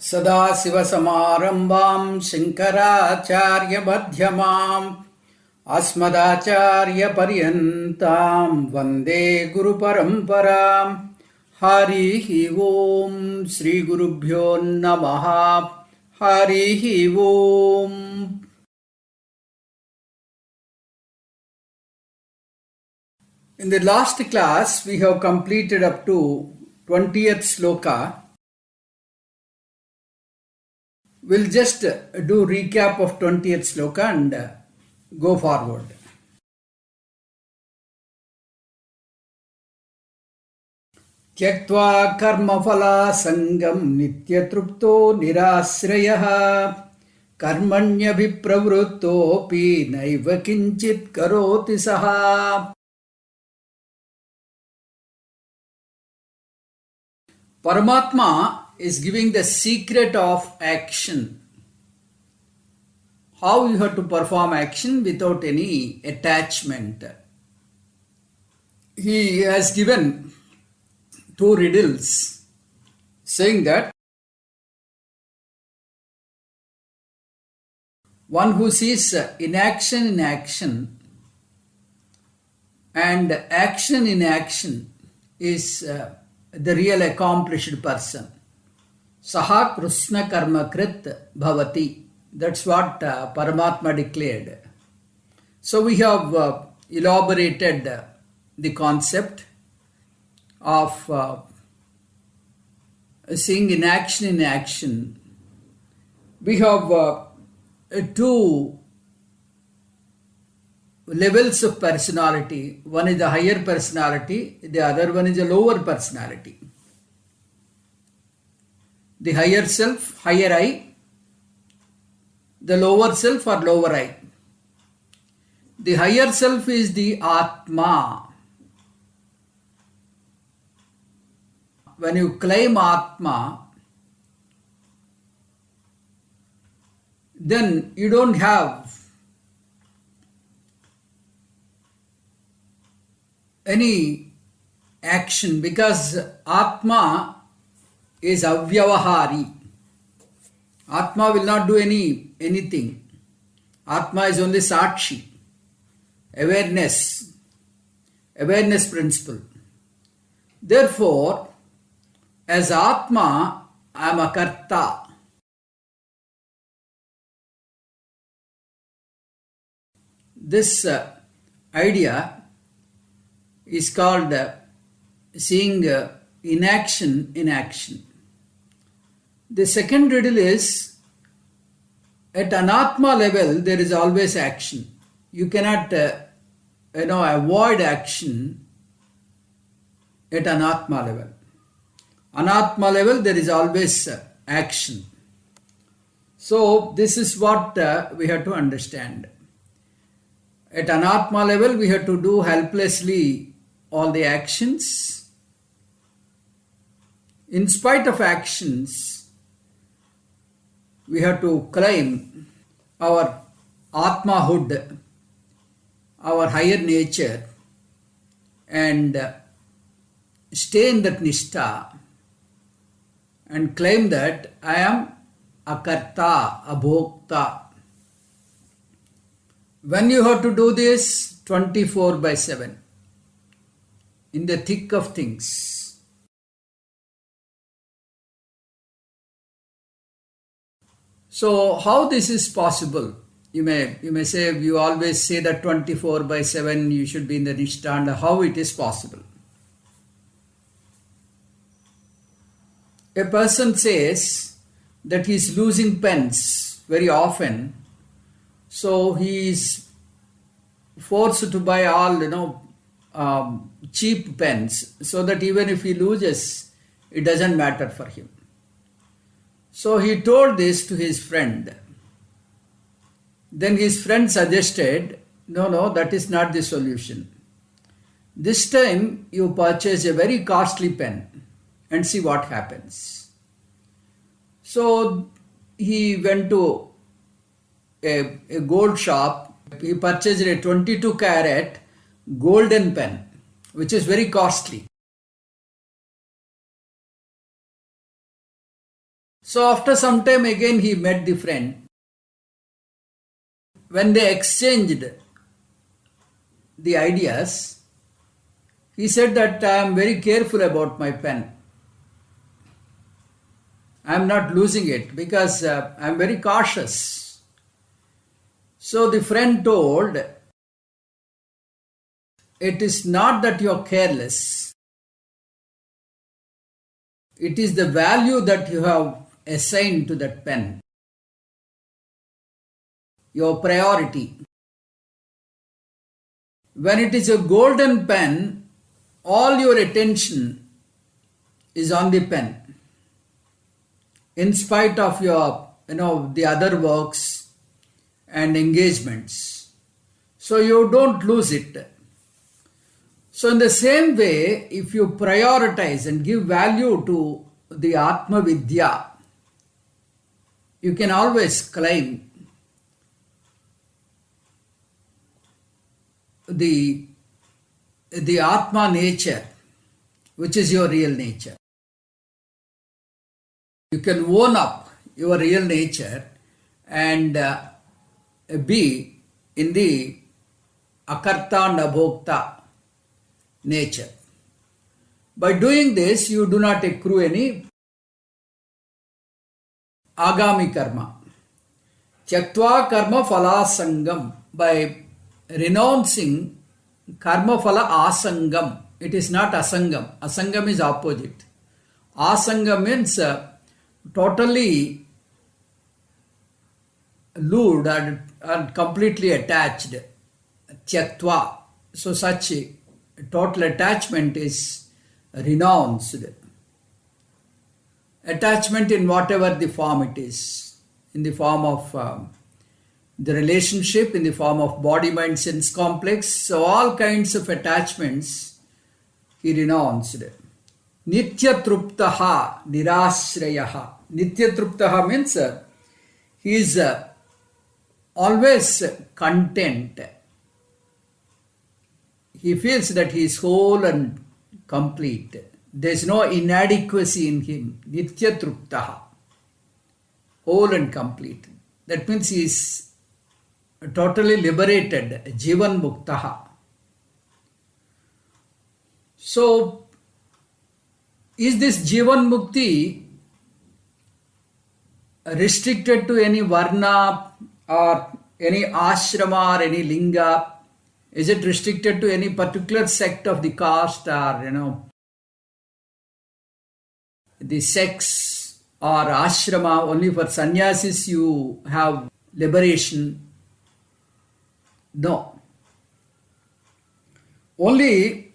सदाशिवसमारम्भां शङ्कराचार्यमध्यमाम् अस्मदाचार्यपर्यन्तां वन्दे गुरुपरम्पराम्। हरिः ओम् श्रीगुरुभ्यो नमः। हरिः ओम्। In the last class, we have completed up to 20th sloka. We'll just do recap of 20th sloka and go forward. त्यक्त्वा कर्मफलासङ्गं नित्यतृप्तो निराश्रयः कर्मण्यभिप्रवृत्तोऽपि नैव किञ्चित् करोति सः। Paramatma is giving the secret of action. How you have to perform action without any attachment. He has given two riddles saying that one who sees inaction in action and action in action is the real accomplished person. Saha Krishna karma krit bhavati. That's what Paramatma declared. So we have elaborated the concept of seeing in action. We have two levels of personality. One is the higher personality, the other one is the lower personality. The higher self, higher I, the lower self or lower I. The higher self is the Atma. When you claim Atma, then you don't have any action because Atma is avyavahari. Atma will not do anything. Atma is only sakshi, awareness principle. Therefore, as Atma, I am a karta. This idea is called seeing inaction in action. The second riddle is, at anatma level, there is always action. You cannot avoid action at anatma level. Anatma level, there is always action. So this is what we have to understand. At anatma level, we have to do helplessly all the actions. In spite of actions, we have to claim our Atmahood, our higher nature, and stay in that nishtha and claim that I am a karta, a bhokta. When you have to do this 24/7, in the thick of things. So how this is possible? You may say, you always say that 24/7 you should be in the nishtha, and how it is possible? A person says that he is losing pens very often, so he is forced to buy all cheap pens, so that even if he loses, it doesn't matter for him. So he told this to his friend. Then his friend suggested, no, that is not the solution. This time you purchase a very costly pen and see what happens. So he went to a gold shop. He purchased a 22 carat golden pen, which is very costly. So after some time again he met the friend. When they exchanged the ideas, he said that I am very careful about my pen. I am not losing it because I am very cautious. So the friend told, it is not that you are careless. It is the value that you have assigned to that pen. Your priority. When it is a golden pen, all your attention is on the pen. In spite of your, the other works and engagements. So you don't lose it. So in the same way, if you prioritize and give value to the Atma Vidya, you can always climb the Atma nature, which is your real nature. You can own up your real nature and be in the Akarta and Abhokta nature. By doing this, you do not accrue any agami karma. Tyaktva karma phala sangam. By renouncing karma phala asangam. It is not asangam. Asangam is opposite. Asangam means totally lured and completely attached. Tyaktva. So such total attachment is renounced. Attachment in whatever the form it is, in the form of the relationship, in the form of body, mind, sense complex. So all kinds of attachments he renounced. Nitya truptaha nirashrayaha. Nitya truptaha means he is always content. He feels that he is whole and complete. There is no inadequacy in him. Nitya truptaha. Whole and complete. That means he is totally liberated. Jivan muktaha. So, is this Jivan Mukti restricted to any Varna or any Ashrama or any Linga? Is it restricted to any particular sect of the caste or, the sex or ashrama? Only for sannyasis you have liberation? No. Only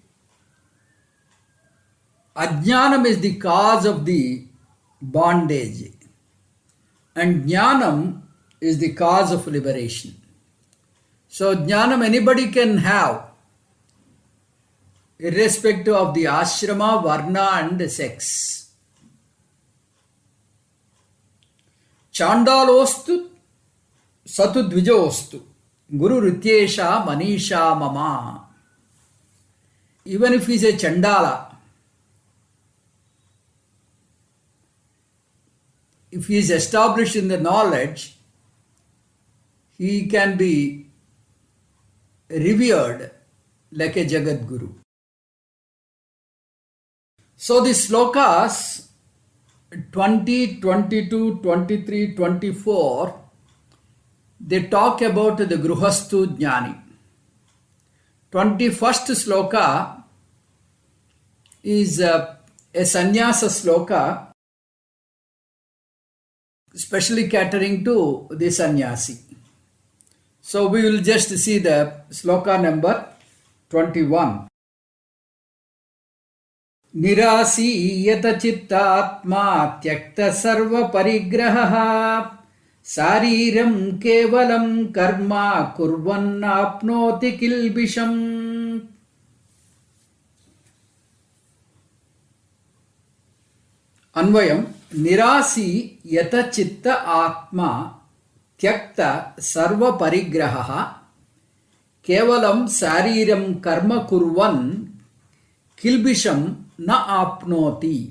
ajnanam is the cause of the bondage and jnanam is the cause of liberation. So jnanam anybody can have, irrespective of the ashrama, varna and sex. Chandalostu satu dvijostu guru rityesha manisha mama. Even if he is a chandala, if he is established in the knowledge, he can be revered like a Jagat Guru. So the slokas 20, 22, 23, 24, they talk about the Gruhastu Jnani. 21st sloka is a sannyasa sloka, especially catering to the sannyasi. So we will just see the sloka number 21. Nirasiyata chittatma tyakta sarva parigraha sariram kevalam karma kurvan apnoti kilbisham. Anvayam. Nirasi yata chitta atma tyakta sarva parigraha kevalam sariram karma kurvan kilbisham na apnoti.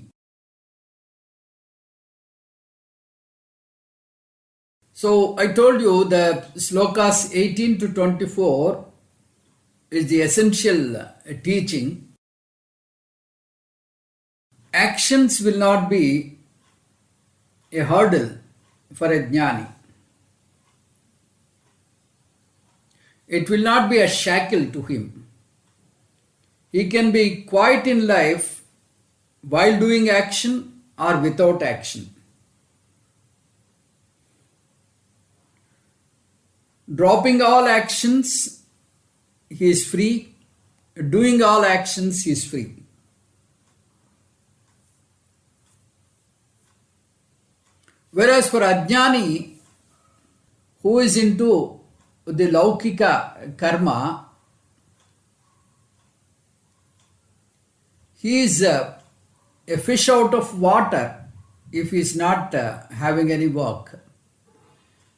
So I told you the slokas 18 to 24 is the essential teaching. Actions will not be a hurdle for a jnani. It will not be a shackle to him. He can be quiet in life while doing action or without action. Dropping all actions, he is free. Doing all actions, he is free. Whereas for Ajnani, who is into the Laukika karma, he is a fish out of water if he is not having any work.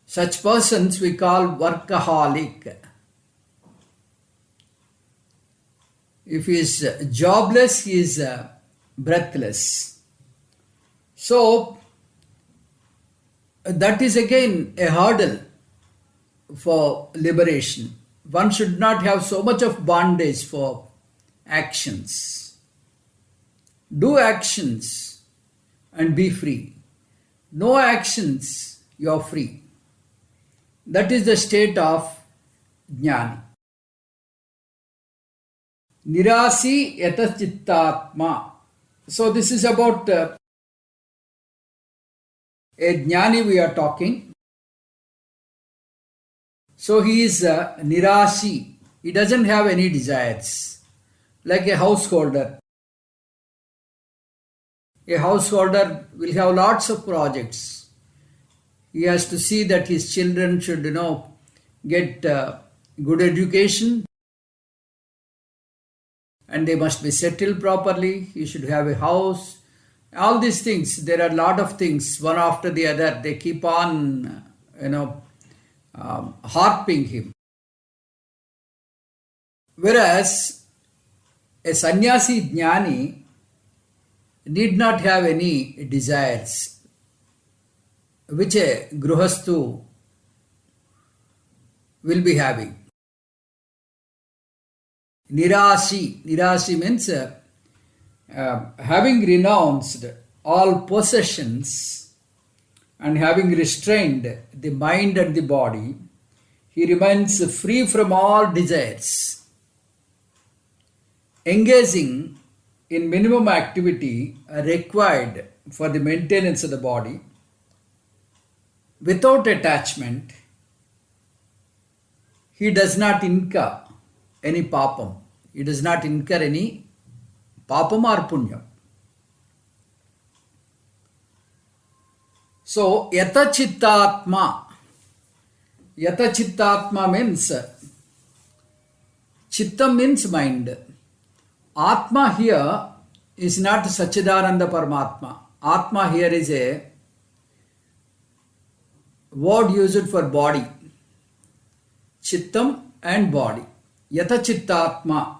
Such persons we call workaholic. If he is jobless, he is breathless. So, that is again a hurdle for liberation. One should not have so much of bondage for actions. Do actions and be free. No actions, you are free. That is the state of jnani. Nirasi yatachittatma. So this is about a jnani we are talking. So he is nirasi. He doesn't have any desires. Like a householder. A householder will have lots of projects. He has to see that his children should, get good education and they must be settled properly. He should have a house. All these things, there are a lot of things, one after the other. They keep on, harping him. Whereas a sannyasi jnani need not have any desires, which a gruhastu will be having. Nirasi. Nirasi means having renounced all possessions and having restrained the mind and the body, he remains free from all desires. Engaging in minimum activity required for the maintenance of the body, without attachment, he does not incur any papam. He does not incur any papam or punyam. So, yatachittatma. Yatachittatma means, chittam means mind. Atma here is not Sachidananda Paramatma. Atma here is a word used for body. Chittam and body. Yatachittatma,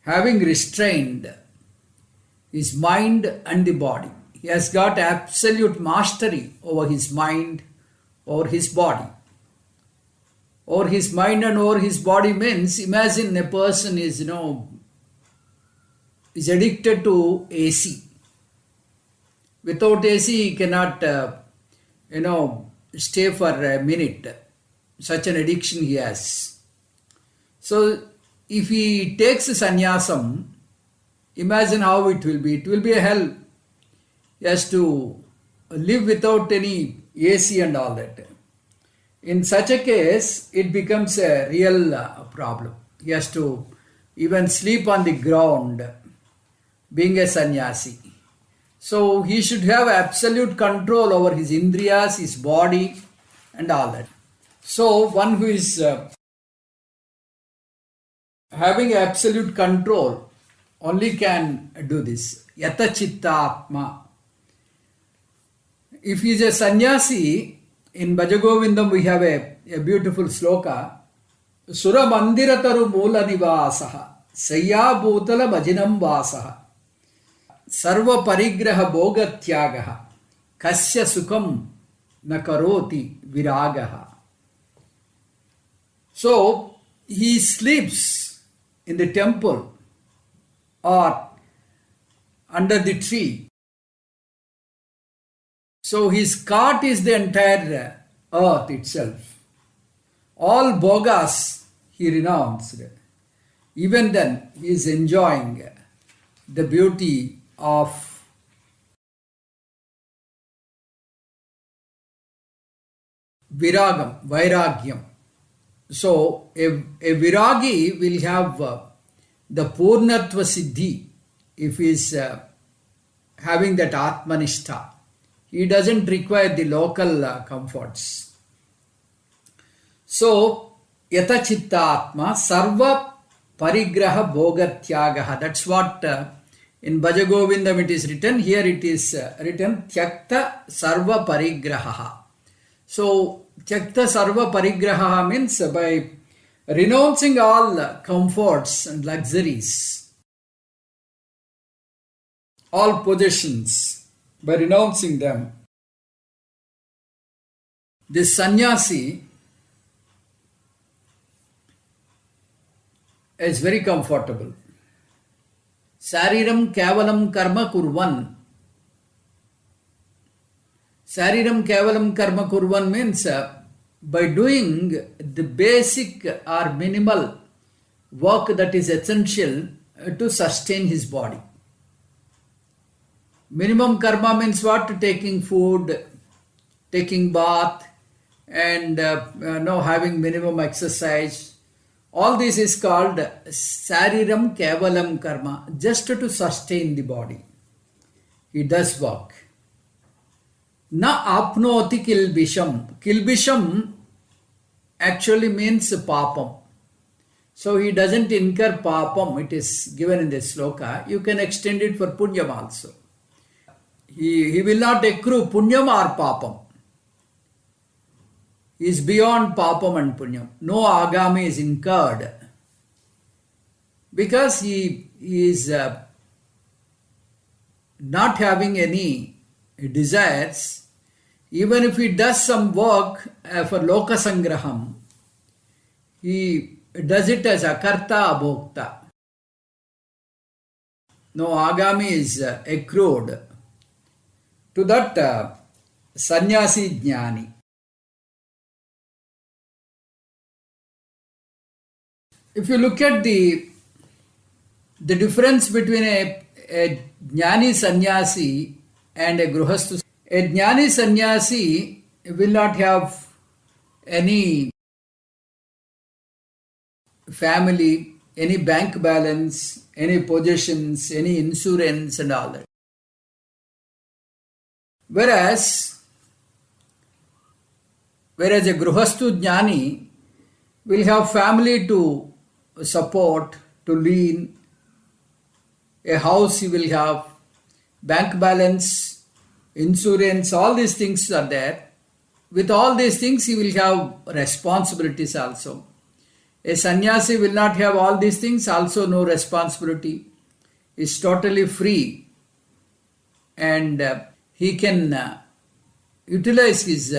having restrained his mind and the body. He has got absolute mastery over his mind, over his body. Over his mind and over his body means, imagine a person is, is addicted to AC. Without AC, he cannot, stay for a minute. Such an addiction he has. So, if he takes sannyasam, imagine how it will be. It will be a hell. He has to live without any AC and all that. In such a case, it becomes a real problem. He has to even sleep on the ground, being a sannyasi. So he should have absolute control over his indriyas, his body and all that. So one who is having absolute control only can do this. Yatachittatma. If he is a sannyasi, in Bhajagovindam we have a beautiful sloka. Sura mandirataru moola nivasaha sayya bhutala bhajinam vasaha sarva parigraha bhogatyagaha kasya sukham na karoti viragaha. So he sleeps in the temple or under the tree. So his cot is the entire earth itself. All bhogas he renounced. Even then he is enjoying the beauty of vairagyam. So a viragi will have the purnatva siddhi if he is having that atmanishta. He doesn't require the local comforts. So yata chitta atma sarva parigraha bhogatyagaha. That's what in Bhajagovindam it is written. Here it is written tyakta sarva parigraha. So tyakta sarva parigraha means by renouncing all comforts and luxuries, all possessions, by renouncing them, this sannyasi is very comfortable. Sariram kavalam karma kurvan. Sariram kavalam karma kurvan means by doing the basic or minimal work that is essential to sustain his body. Minimum karma means what? Taking food, taking bath, and having minimum exercise. All this is called sariram kavalam karma, just to sustain the body. He does work. Na apnoti kilbisham. Kilbisham actually means papam. So he doesn't incur papam. It is given in the sloka. You can extend it for punyam also. He will not accrue punyam or papam. He is beyond papam and punyam. No agami is incurred. Because he is not having any desires. Even if he does some work for loka sangraham, he does it as akarta abhokta. No agami is accrued to that sannyasi jnani. If you look at the difference between a jnani sannyasi and a gruhastu, a jnani sannyasi will not have any family, any bank balance, any possessions, any insurance and all that. Whereas a gruhastu jnani will have family to support, to lean, a house he will have, bank balance, insurance, all these things are there. With all these things he will have responsibilities also. A sannyasi will not have all these things, also no responsibility. He is totally free and he can utilize his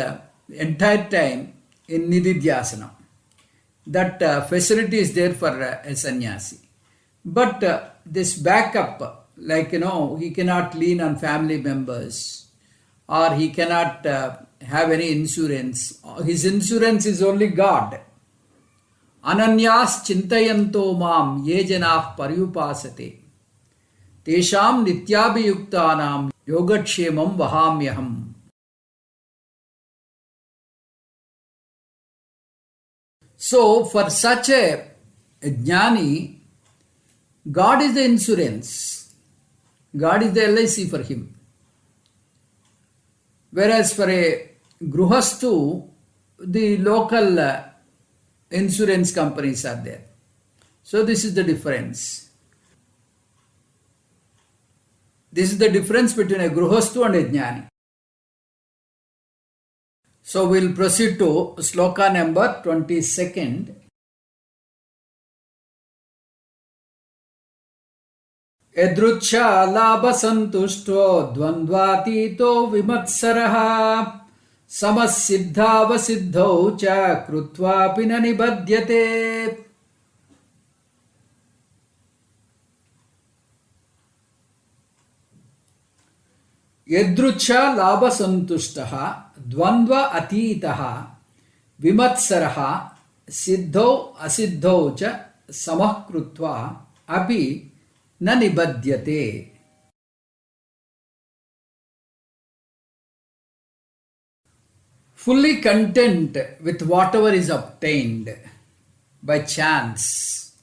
entire time in nididhyasana. That facility is there for a sannyasi. But this backup, like he cannot lean on family members or he cannot have any insurance. His insurance is only God. Ananyas chintayanto mam ye janah paryupasate tesham nityabhiyuktanam yogatshemam vahamyaham. So for such a jnani, God is the insurance. God is the LIC for him. Whereas for a gruhastu, the local insurance companies are there. So this is the difference. This is the difference between a gruhastu and a jnani. So we'll proceed to sloka number 22nd. Edrucha labha santushto dvandvatito vimatsaraha समसिद्धावसिद्धौ च कृत्वापि न निबध्यते. यदृच्छा लाभसन्तुष्टः द्वन्द्व अतीतः विमत्सरः सिद्धौ असिद्धौ च समः कृत्वा अपि न निबध्यते. Fully content with whatever is obtained by chance,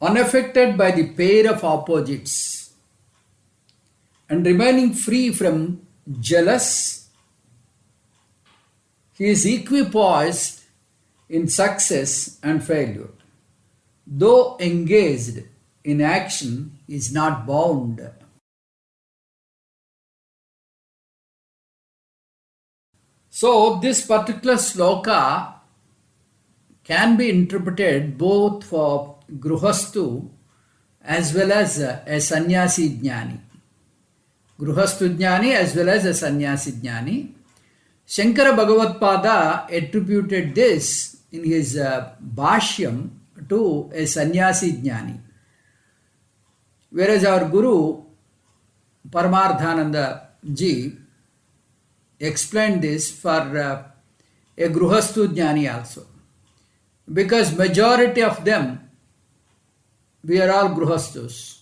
unaffected by the pair of opposites, and remaining free from jealous, he is equipoised in success and failure. Though engaged in action, he is not bound. So this particular sloka can be interpreted both for Gruhastu as well as a Sannyasi Jnani. Gruhastu Jnani as well as a Sannyasi Jnani. Shankara Bhagavatpada attributed this in his Bhashyam to a Sannyasi Jnani. Whereas our Guru Paramarthananda ji explained this for a Gruhastu Jnani also. Because majority of them, we are all Gruhastus.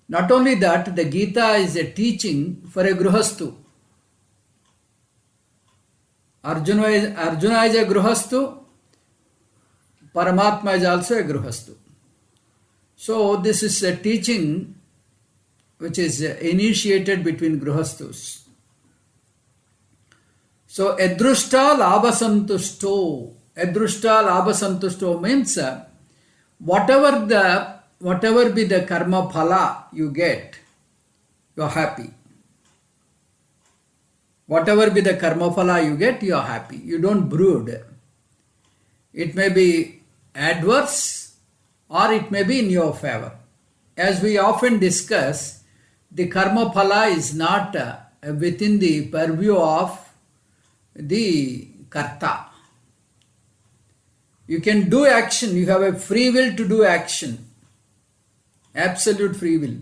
Not only that, the Gita is a teaching for a Gruhastu. Arjuna is a Gruhastu, Paramatma is also a Gruhastu. So this is a teaching which is initiated between Gruhastus. So Edrushta Labhasantushto. Edrushta Labhasantushto means whatever be the karma phala you get, you are happy. Whatever be the karma phala you get, you are happy. You don't brood. It may be adverse or it may be in your favor. As we often discuss, the karma phala is not within the purview of the karta. You can do action, you have a free will to do action, absolute free will,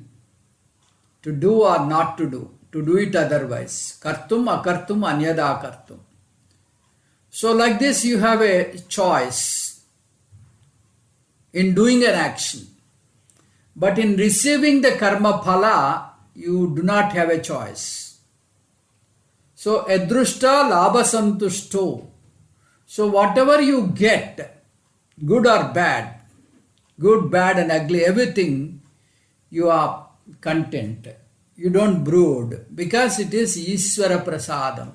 to do or not to do it otherwise. Kartum akartum anyada kartum. So like this you have a choice in doing an action. But in receiving the karma phala, you do not have a choice. So Edrushta Labhasantushto. So whatever you get, good or bad, good, bad and ugly, everything, you are content. You don't brood because it is Ishvara Prasadam.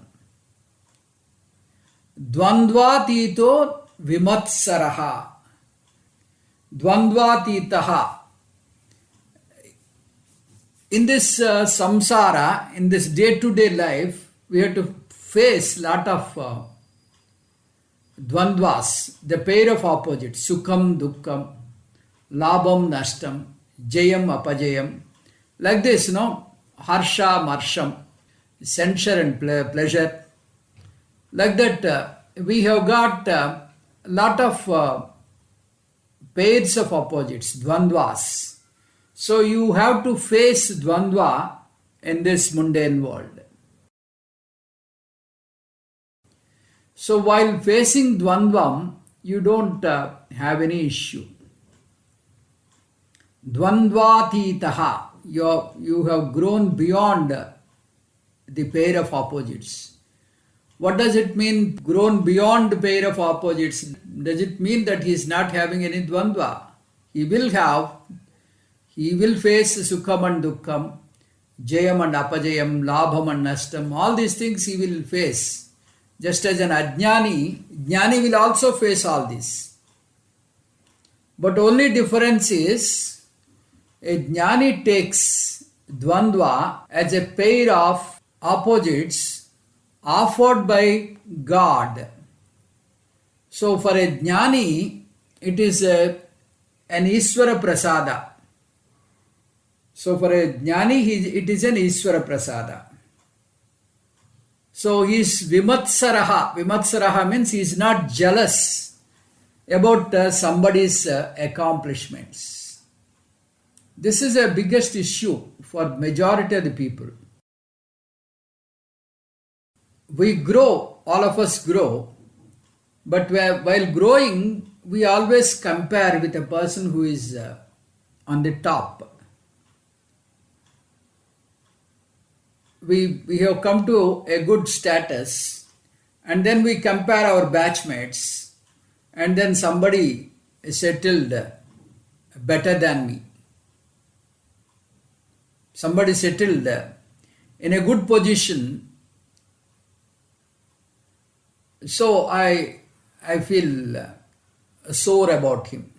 Dvandvatito vimatsaraha. Dvandvatitaha. In this samsara, in this day-to-day life, we have to face lot of dvandvas, the pair of opposites, sukham, dukkham, labham, nashtam, jayam, apajayam. Like this, harsha, marsham, censure and pleasure. Like that, we have got a lot of pairs of opposites, dvandvas. So you have to face dvandva in this mundane world. So while facing dvandvam, you don't have any issue. Dvandvatitaha, you have grown beyond the pair of opposites. What does it mean, grown beyond the pair of opposites? Does it mean that he is not having any dvandva? He will face sukham and dukkham, jayam and apajayam, labham and nashtam. All these things he will face. Just as an jnani will also face all this. But only difference is, a jnani takes dvandva as a pair of opposites offered by God. So for a jnani, it is an Ishvara Prasada. So for a jnani, it is an Ishvara Prasada. So he is Vimatsaraha. Vimatsaraha means he is not jealous about somebody's accomplishments. This is a biggest issue for majority of the people. We grow, all of us grow, but while growing, we always compare with a person who is on the top. We have come to a good status, and then we compare our batchmates, and then somebody is settled better than me. Somebody settled in a good position. So I feel sore about him.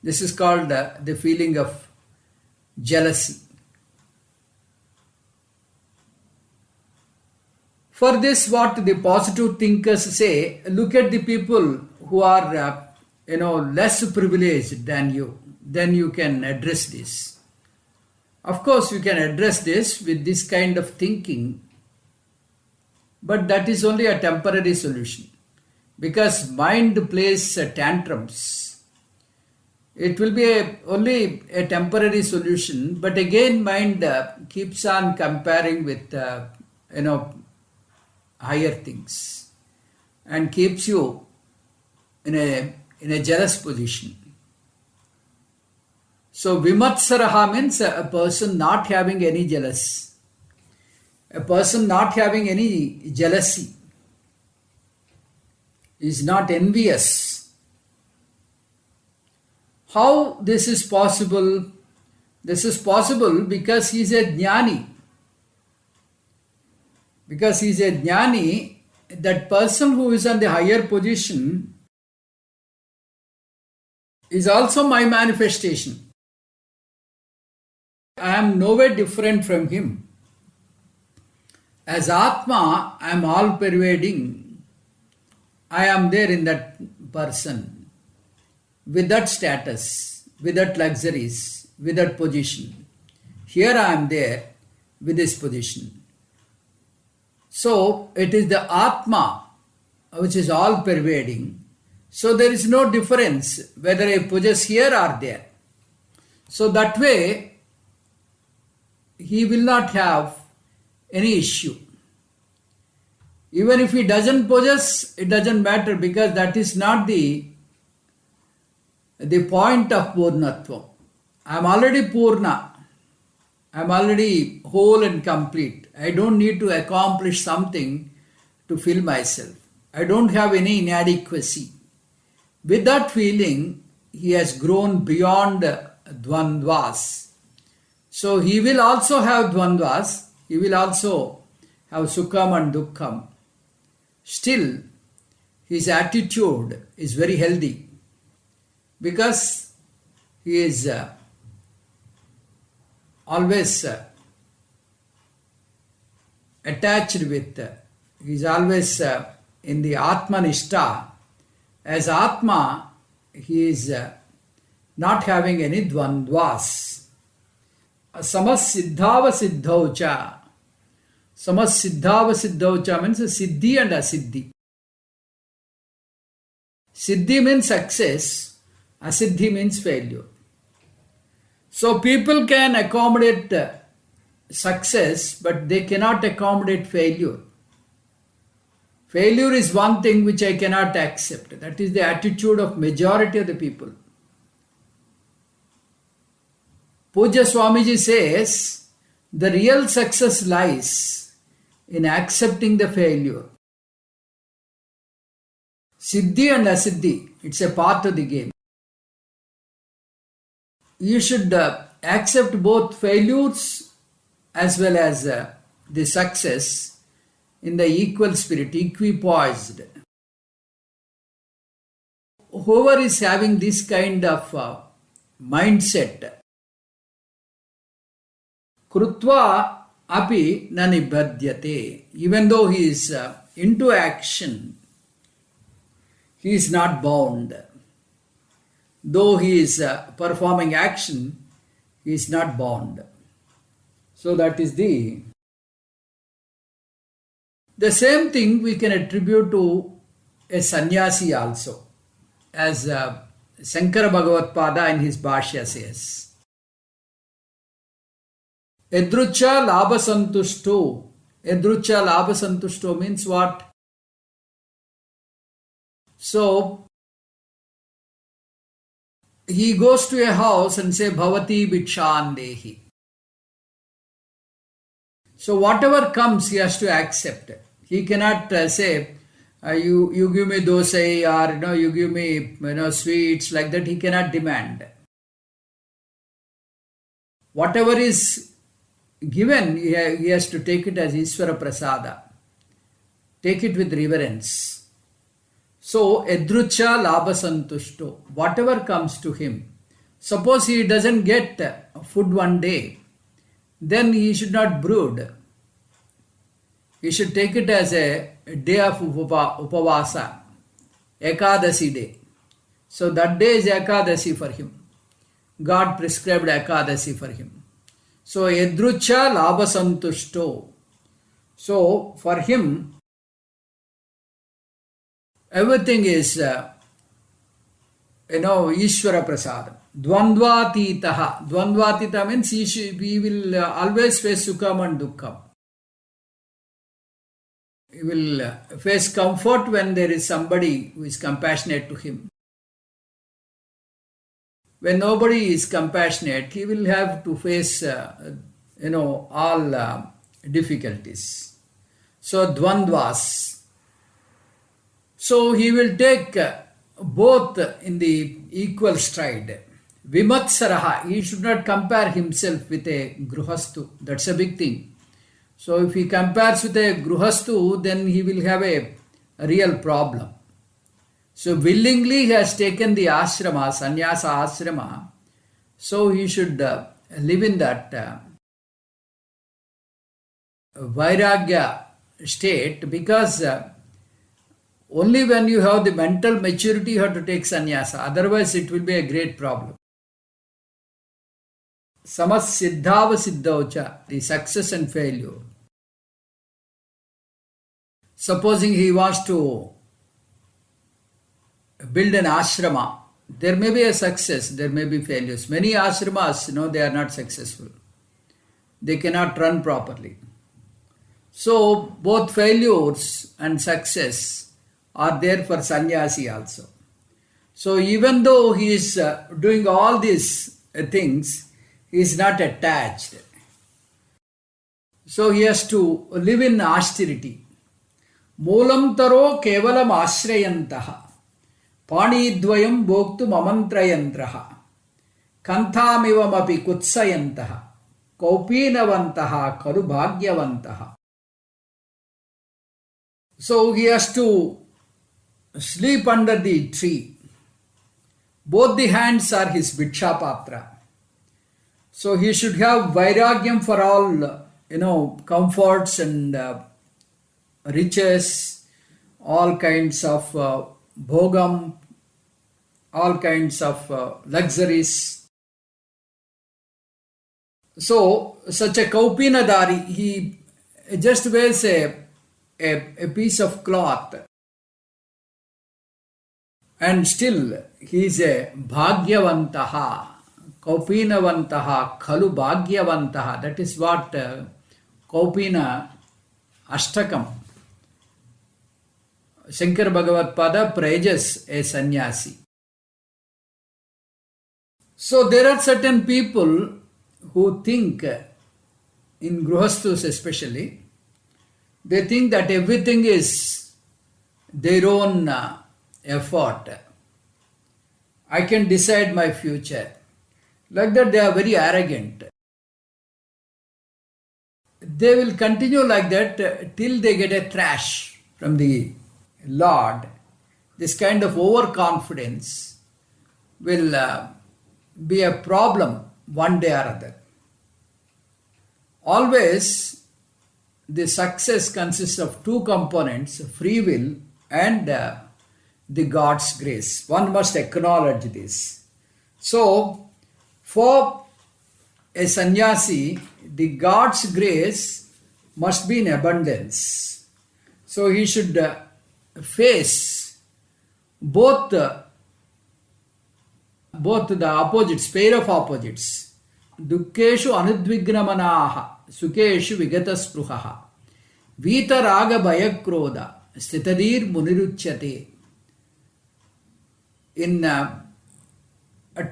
This is called the feeling of jealousy. For this, what the positive thinkers say, look at the people who are less privileged than you. Then you can address this. Of course, you can address this with this kind of thinking, but that is only a temporary solution, because mind plays tantrums. It will be only a temporary solution, but again mind keeps on comparing with higher things and keeps you in a jealous position. So Vimatsaraha means a person not having any jealous, a person not having any jealousy, is not envious. How this is possible? This is possible because he is a jnani. Because he is a jnani, that person who is on the higher position is also my manifestation. I am nowhere different from him. As Atma, I am all pervading. I am there in that person, with that status, with that luxuries, with that position. Here I am there with this position. So it is the Atma which is all pervading. So there is no difference whether I possess here or there. So that way he will not have any issue. Even if he doesn't possess, it doesn't matter, because that is not the point of Purnatva. I am already Purna. I am already whole and complete. I don't need to accomplish something to fill myself. I don't have any inadequacy. With that feeling, he has grown beyond dvandvas. So he will also have dvandvas. He will also have sukham and dukkham. Still, his attitude is very healthy, because he is always attached with, he is always in the Atmanishta. As Atma, he is not having any dvandvas. Samassiddhava siddhaucha. Samassiddhava siddhaucha means siddhi and asiddhi. Siddhi means success, asiddhi means failure. So people can accommodate success, but they cannot accommodate failure. Failure is one thing which I cannot accept. That is the attitude of majority of the people. Pujya Swamiji says, the real success lies in accepting the failure. Siddhi and asiddhi, it's a part of the game. You should accept both failures as well as the success in the equal spirit, equipoised. Whoever is having this kind of mindset, krutva api na nibhadyate, even though he is into action, he is not bound. Though he is performing action, he is not bound. So that is the The same thing we can attribute to a sannyasi also, as Shankara Bhagavad Pada in his Bhashya says. Edrucha labha santushto. Edrucha labha santushto means what? So, he goes to a house and say, Bhavati Bhikshan Dehi. So, whatever comes, he has to accept. He cannot say, you give me dosai, or you give me sweets, like that. He cannot demand. Whatever is given, he has to take it as Ishvara Prasada. Take it with reverence. So, Edrucha Labha Santushto. Whatever comes to him. Suppose he doesn't get food one day, then he should not brood. He should take it as a day of Upavasa, Ekadasi day. So that day is Ekadasi for him. God prescribed Ekadasi for him. So Edrucha Labha Santushto. So for him, everything is, Ishvara Prasada. Dvandvatitaha. Dvandvatita means we will always face Sukham and Dukkham. He will face comfort when there is somebody who is compassionate to him. When nobody is compassionate, he will have to face, all difficulties. So, dvandvas. So, he will take both in the equal stride. Vimatsaraha. He should not compare himself with a gruhastu. That's a big thing. So if he compares with a gruhastu, then he will have a real problem. So willingly he has taken the ashrama, sannyasa ashrama. So he should live in that vairagya state, because only when you have the mental maturity you have to take sannyasa. Otherwise it will be a great problem. Samassiddhava siddhaucha, the success and failure. Supposing he wants to build an ashrama, there may be a success, there may be failures. Many ashramas, they are not successful. They cannot run properly. So both failures and success are there for sannyasi also. So even though he is doing all these things, he is not attached. So he has to live in austerity. Moolam taro kevalam ashrayantaha. Panidvayam bhoktum amantrayantraha. Kanthamivam api kutsayantaha. Kaupinavantaha karu bhagyavantaha. So he has to sleep under the tree. Both the hands are his bhikshapatra. So he should have vairagyam for all, comforts and riches, all kinds of bhogam, all kinds of luxuries. So such a kaupinadari, he just wears a piece of cloth, and still he is a bhagyavantaha, kaupinavantaha, khalu bhagyavantaha. That is what Kaupina Ashtakam, Shankara Bhagavad Pada praises a sannyasi. So there are certain people who think, in Gruhasthus especially, they think that everything is their own effort. I can decide my future. Like that, they are very arrogant. They will continue like that till they get a thrash from the Lord. This kind of overconfidence will be a problem one day or other. Always, the success consists of two components, free will and the God's grace. One must acknowledge this. So, for a sannyasi, the God's grace must be in abundance. So he should face both the opposites, pair of opposites. Dukkeshu anudvignamanaha, sukeshu vigataspruhaha, vita raga bhayakroda, stitadir muniruchyate. In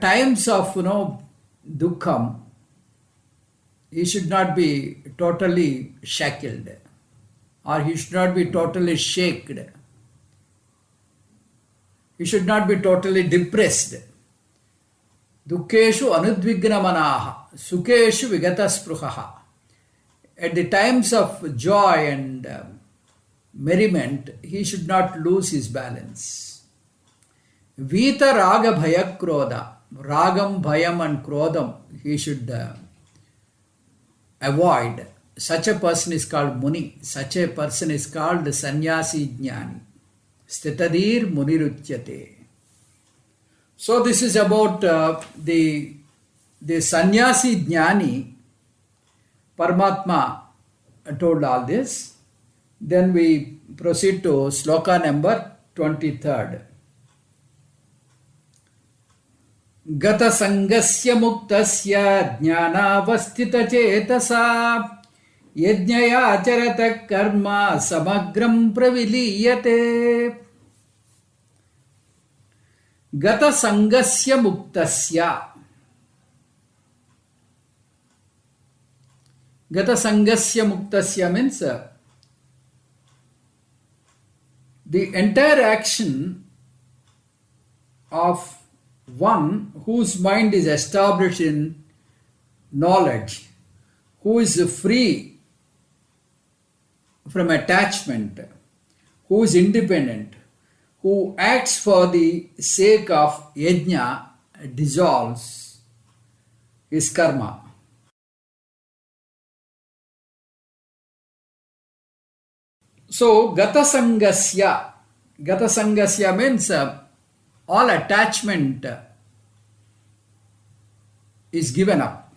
times of dukkham, he should not be totally shackled, or he should not be totally shaken. He should not be totally depressed. Dukkeshu anudvignamanaha, sukeshu vigataspruhaha. At the times of joy and merriment, he should not lose his balance. Vita raga bhayakroda, ragam, bhayam and krodam, he should avoid. Such a person is called Muni. Such a person is called Sannyasi Jnani. Stitadir Muniruchyate. So this is about the Sannyasi Jnani. Paramatma told all this. Then we proceed to sloka number 23rd. Gata sangasya muktasya jnanavastita chetasa yajnaya acharata karma samagram praviliyate. Gata sangasya muktasya. Gata sangasya muktasya means the entire action of one whose mind is established in knowledge, who is free from attachment, who is independent, who acts for the sake of yajna, dissolves his karma. So, Gata Sangasya means all attachment is given up.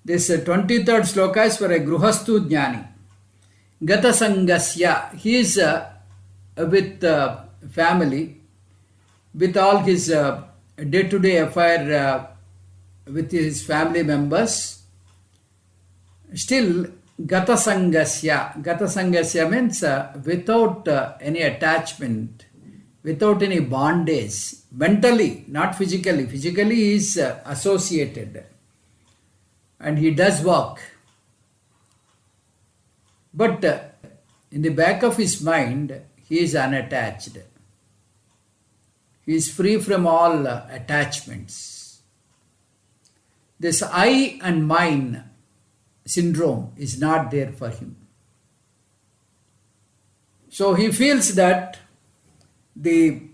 This 23rd sloka is for a Gruhastu Jnani. Gata Sangasya, he is with family, with all his day-to-day affair with his family members. Still, Gata Sangasya means without any attachment, without any bondage, mentally, not physically. Physically he is associated and he does work. But in the back of his mind, he is unattached. He is free from all attachments. This I and mine syndrome is not there for him. So he feels that the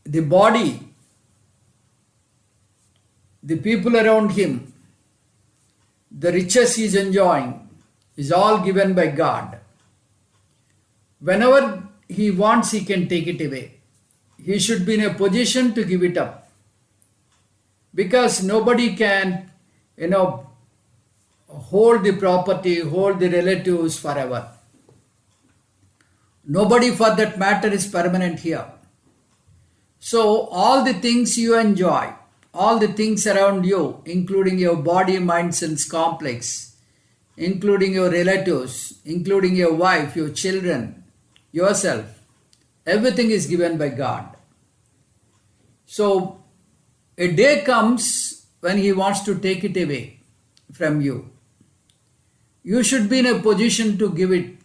body, the people around him, the riches he is enjoying is all given by God. Whenever he wants, he can take it away. He should be in a position to give it up. Because nobody can, hold the property, hold the relatives forever. Nobody for that matter is permanent here. So all the things you enjoy, all the things around you, including your body, mind, sense complex, including your relatives, including your wife, your children, yourself, everything is given by God. So a day comes when he wants to take it away from you. You should be in a position to give it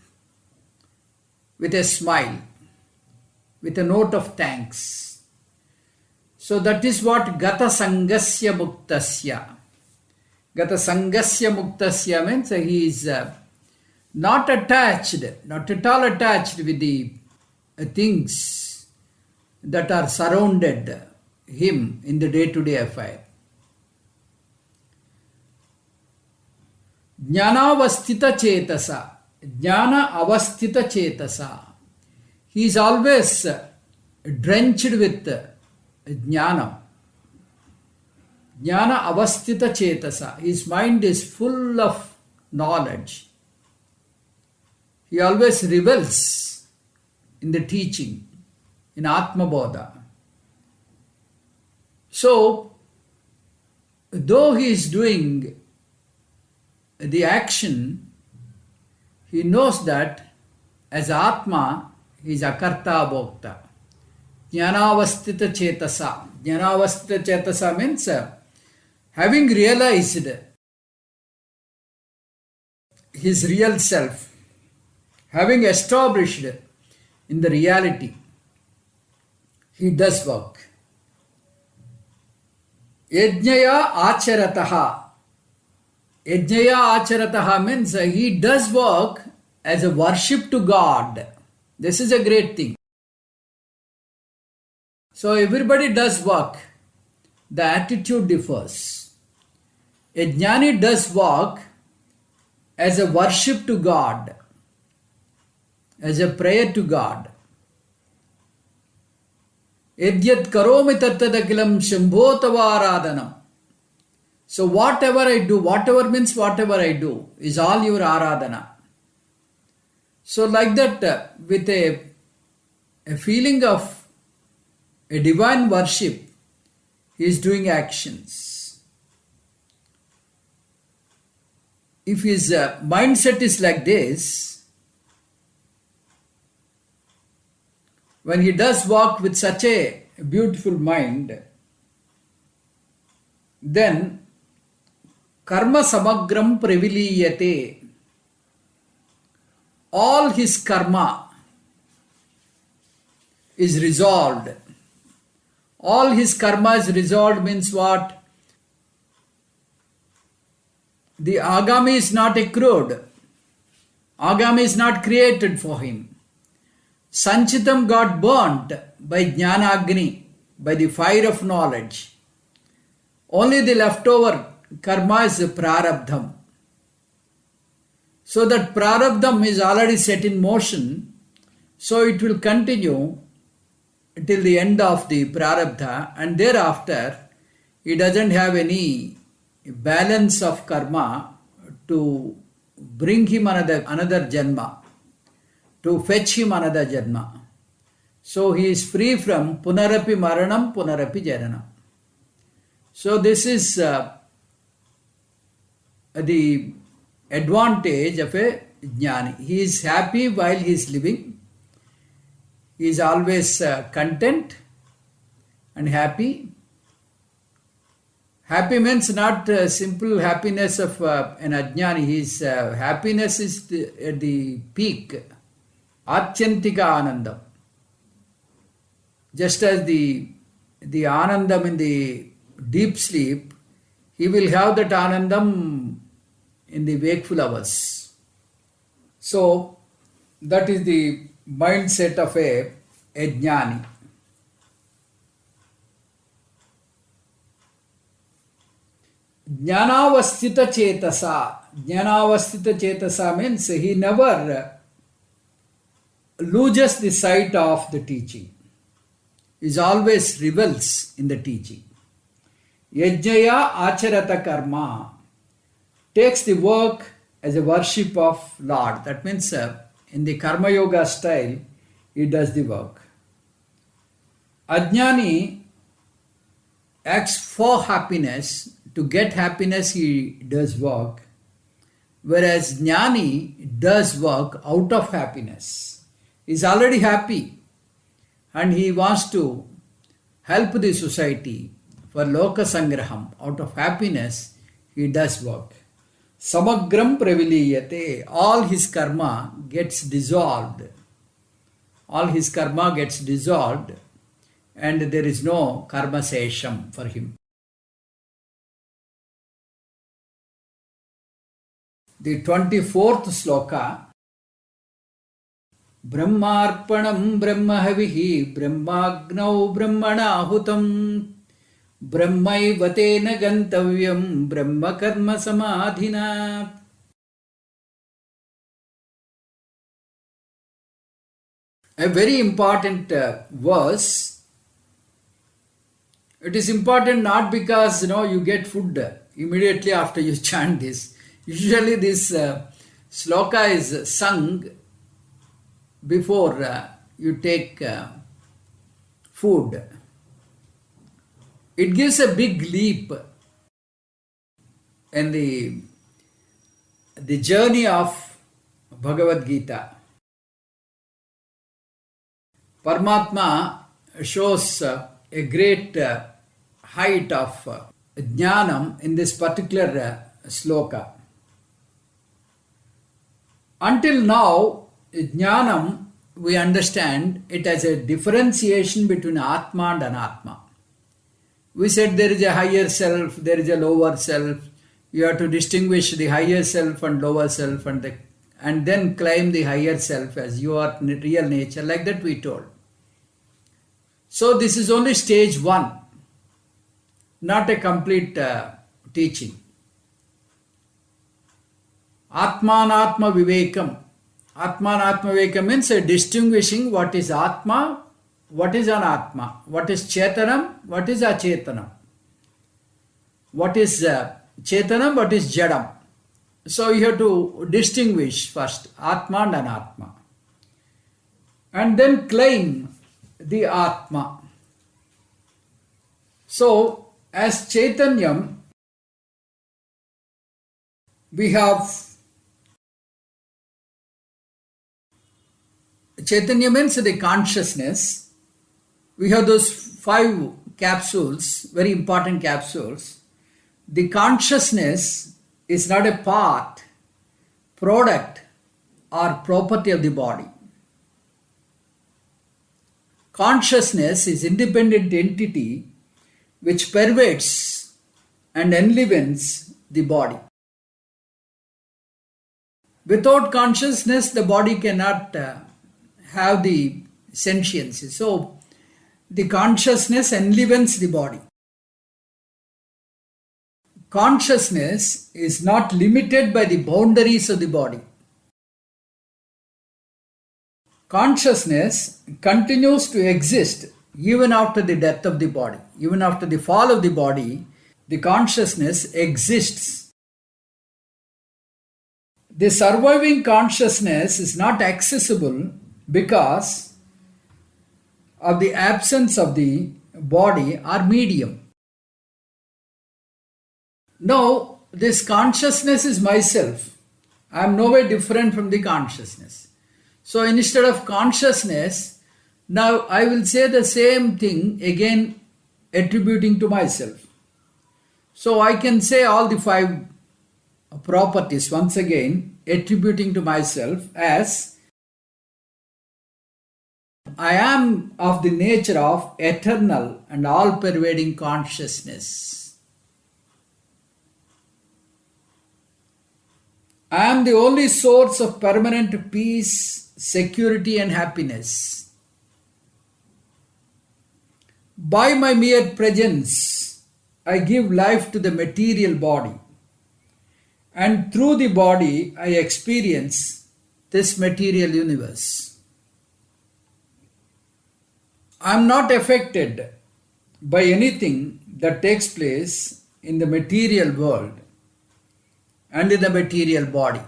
with a smile, with a note of thanks. So that is what Gata Sangasya Muktasya. Gata Sangasya Muktasya means he is not attached, not at all attached with the things that are surrounded him in the day-to-day affair. Jnana avasthita chetasa. Jnana avasthita chetasa. He is always drenched with jnana. Jnana avasthita chetasa. His mind is full of knowledge. He always revels in the teaching, in Atma Bodha. So, though he is doing the action, he knows that as Atma, he is Akarta Bhokta. Jnanavastita Chetasa. Jnanavastita Chetasa means having realized his real self, having established in the reality, he does work. Yajnaya acharataha. Yajnaya acharataha means he does work as a worship to God. This is a great thing. So everybody does work. The attitude differs. A jnani does work as a worship to God, as a prayer to God. Yadyat karomi tattadakilam shambhotavaradhanam. So whatever I do, whatever means whatever I do, is all your aradhana. So like that, with a feeling of a divine worship, he is doing actions. If his mindset is like this, when he does walk with such a beautiful mind, then karma samagram praviliyate. All his karma is resolved. All his karma is resolved means what? The agami is not accrued. Agami is not created for him. Sanchitam got burnt by Jnanagni, by the fire of knowledge. Only the leftover karma is prarabdham. So that prarabdham is already set in motion, so it will continue till the end of the prarabdha, and thereafter he doesn't have any balance of karma to bring him another janma, to fetch him another janma. So he is free from punarapi maranam, punarapi jananam. So this is the advantage of a jnani. He is happy while he is living. He is always content and happy. Happy means not simple happiness of an ajnani. His happiness is at the peak. Atyantika anandam. Just as the anandam in the deep sleep, he will have that anandam in the wakeful hours. So that is the mindset of a jnani. Jnanavastita chetasa. Jnanavastita chetasa means he never loses the sight of the teaching. He always revels in the teaching. Yajnaya acharata karma. Takes the work as a worship of Lord. That means in the Karma Yoga style, he does the work. Ajnani acts for happiness. To get happiness, he does work. Whereas Jnani does work out of happiness. He is already happy and he wants to help the society for Loka Sangraham. Out of happiness, he does work. Samagram praviliyate. All his karma gets dissolved. All his karma gets dissolved and there is no karma sesham for him. The 24th sloka. Brahmarpanam brahmahavihi brahmagnau brahmanahutam brahmaivatena gantavyam brahma karma samadhina. A very important verse. It is important not because you get food immediately after you chant this. Usually this sloka is sung before you take food. It gives a big leap in the journey of Bhagavad Gita. Paramatma shows a great height of jnanam in this particular sloka. Until now, jnanam, we understand it as a differentiation between Atma and Anatma. We said there is a higher self, there is a lower self. You have to distinguish the higher self and lower self, and then claim the higher self as your real nature. Like that we told. So this is only stage 1, not a complete teaching. Atmanatma Vivekam. Atmanatma Vivekam means distinguishing what is Atma, what is Anatma, what is Chetanam, what is Achetanam, what is Chetanam, what is Jadam. So you have to distinguish first Atma and Anatma, and then claim the Atma. So as Chaitanyam, we have Chaitanya means the consciousness. We have those 5 capsules, very important capsules. The consciousness is not a part, product, or property of the body. Consciousness is independent entity which pervades and enlivens the body. Without consciousness, the body cannot have the sentiency. So, the consciousness enlivens the body. Consciousness is not limited by the boundaries of the body. Consciousness continues to exist even after the death of the body. Even after the fall of the body, the consciousness exists. The surviving consciousness is not accessible because of the absence of the body or medium. Now, this consciousness is myself. I am no way different from the consciousness. So instead of consciousness, now I will say the same thing again, attributing to myself. So I can say all the 5 properties once again, attributing to myself as I am of the nature of eternal and all-pervading consciousness. I am the only source of permanent peace, security, and happiness. By my mere presence, I give life to the material body, and through the body, I experience this material universe. I am not affected by anything that takes place in the material world and in the material body.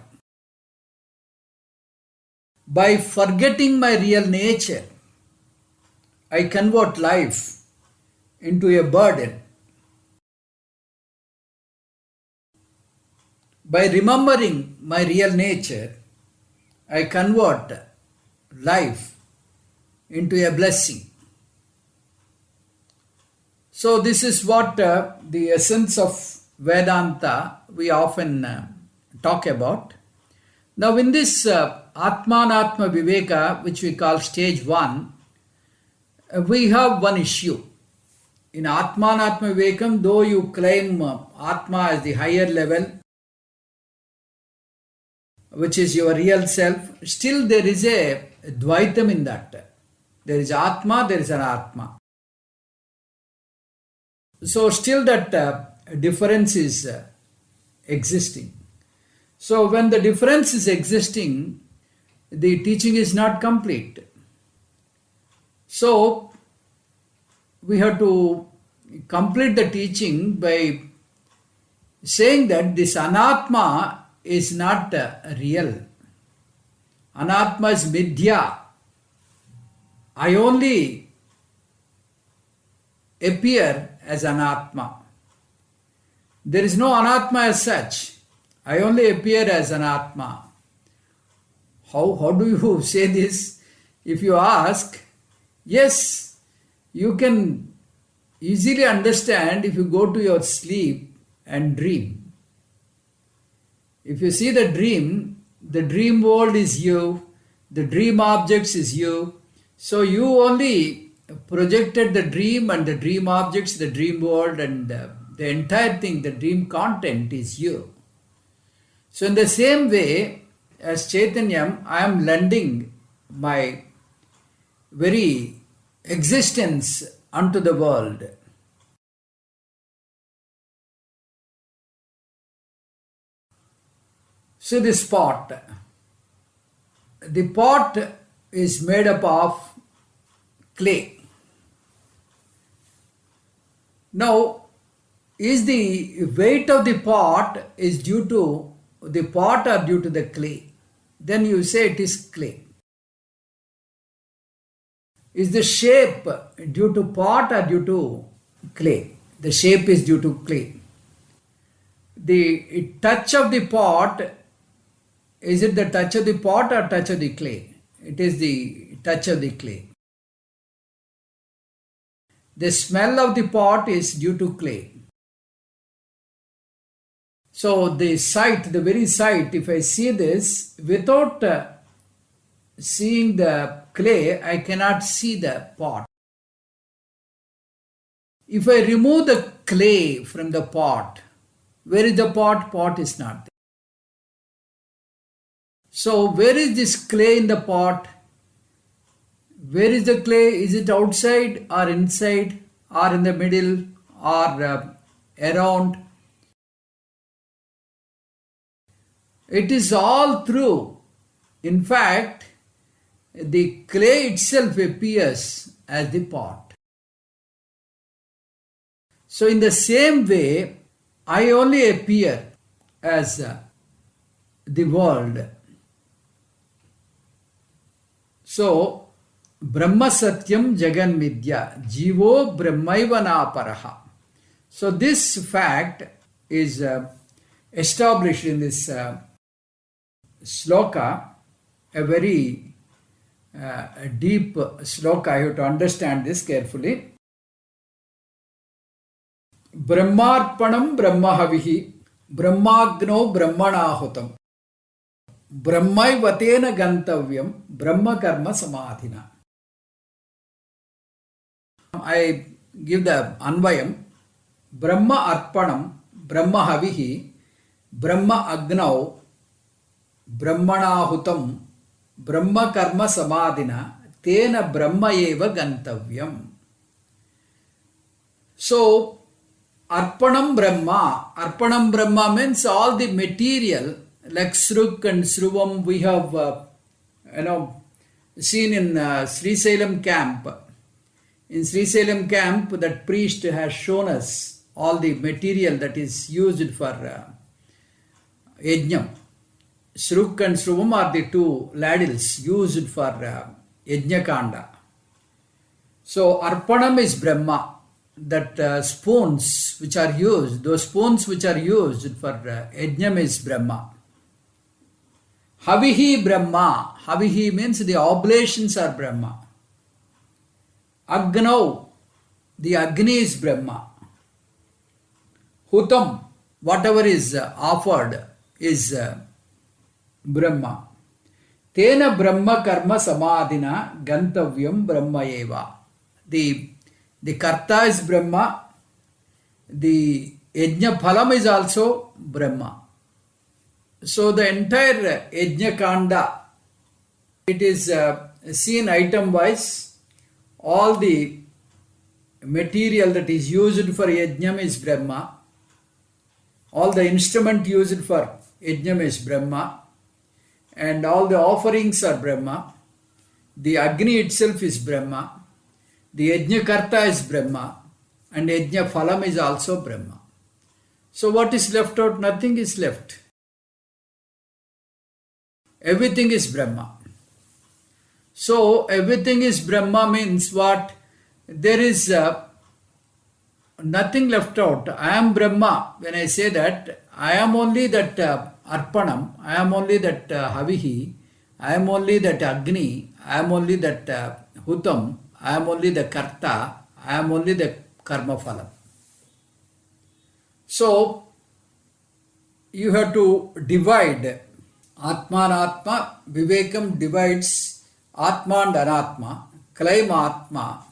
By forgetting my real nature, I convert life into a burden. By remembering my real nature, I convert life into a blessing. So this is what the essence of Vedanta we often talk about. Now in this Atmanatma Viveka, which we call stage 1, we have one issue. In Atmanatma Vivekam, though you claim Atma as the higher level, which is your real self, still there is a Dvaitam in that. There is Atma, there is Anatma. So still that difference is existing. So when the difference is existing, the teaching is not complete. So we have to complete the teaching by saying that this Anatma is not real. Anatma is midya. I only appear as Anatma. There is no Anatma as such. I only appear as Anatma. How do you say this? If you ask, yes, you can easily understand if you go to your sleep and dream. If you see the dream world is you, the dream objects is you. So you only projected the dream and the dream objects, the dream world, and the entire thing, the dream content is you. So in the same way, as Chaitanyam, I am lending my very existence unto the world. See this pot. The pot is made up of clay. Now, is the weight of the pot is due to the pot or due to the clay? Then you say it is clay. Is the shape due to pot or due to clay? The shape is due to clay. The touch of the pot, is it the touch of the pot or touch of the clay? It is the touch of the clay. The smell of the pot is due to clay. So the sight, the very sight, if I see this, without seeing the clay, I cannot see the pot. If I remove the clay from the pot, where is the pot? Pot is not there. So where is this clay in the pot? Where is the clay? Is it outside or inside or in the middle or around? It is all through. In fact, the clay itself appears as the pot. So in the same way, I only appear as the world. So, Brahma Satyam Jagan Midya, Jivo Brahmaiva Naparaha. So this fact is established in this sloka, a very deep sloka. I have to understand this carefully. Brahmarpanam Brahmahavihi, Brahmagno Brahmanahutam, Brahmaivatena Gantavyam, Brahma Karma Samadhina. I give the Anvayam. Brahma Arpanam, Brahmahavihi, Brahma Agnau, Brahmanahutam, Brahma Karma Samadhina, Tena Brahma Eva Gantavyam. So, Arpanam Brahma means all the material, like Sruk and Sruvam, we have seen in Sri Salem camp. In Sri Salem camp, that priest has shown us all the material that is used for yajnam. Sruk and Sruvam are the two ladles used for yajna kanda. So Arpanam is Brahma. That spoons which are used, those spoons which are used for yajnam is Brahma. Havihi Brahma. Havihi means the oblations are Brahma. Agnau, the Agni is Brahma. Hutam, whatever is offered is Brahma. Tena Brahma Karma Samadhina Gantavyam Brahma Eva. The Karta is Brahma. The Yajna Phalam is also Brahma. So the entire Yajna Kanda, it is seen item wise. All the material that is used for Yajnam is Brahma. All the instrument used for Yajnam is Brahma. And all the offerings are Brahma. The Agni itself is Brahma. The Yajna Karta is Brahma. And Yajna Phalam is also Brahma. So what is left out? Nothing is left. Everything is Brahma. So everything is Brahma means what? There is nothing left out. I am Brahma. When I say that, I am only that Arpanam, I am only that Havihi, I am only that Agni, I am only that Hutam, I am only the Karta, I am only the Karma Phalam. So you have to divide. Atma and Atma, Vivekam divides Atma and Anatma, claim Atma.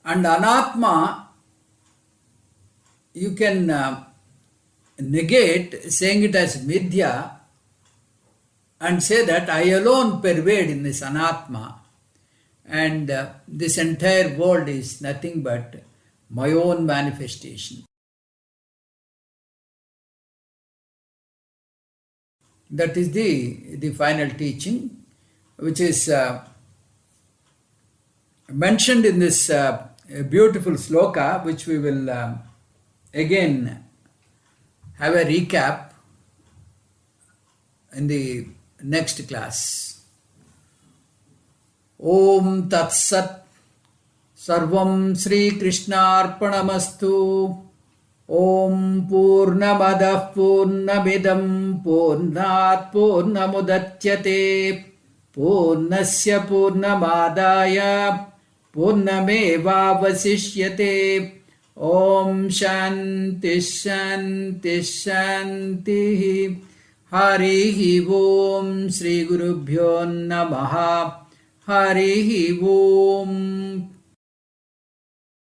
And Anatma, you can negate, saying it as Midya, and say that I alone pervade in this Anatma, and this entire world is nothing but my own manifestation. That is the final teaching, which is mentioned in this beautiful sloka, which we will again have a recap in the next class. Om Tat Sat Sarvam Sri Krishna Arpanamastu. Om Purnamadah Purnamidam Purnat Purnamudatyate Purnasya Purnamadaya Purnameva Vasishyate. Om Shanti Shanti Shanti. Harihi Om Sri Gurubhyo Namaha. Harihi Om.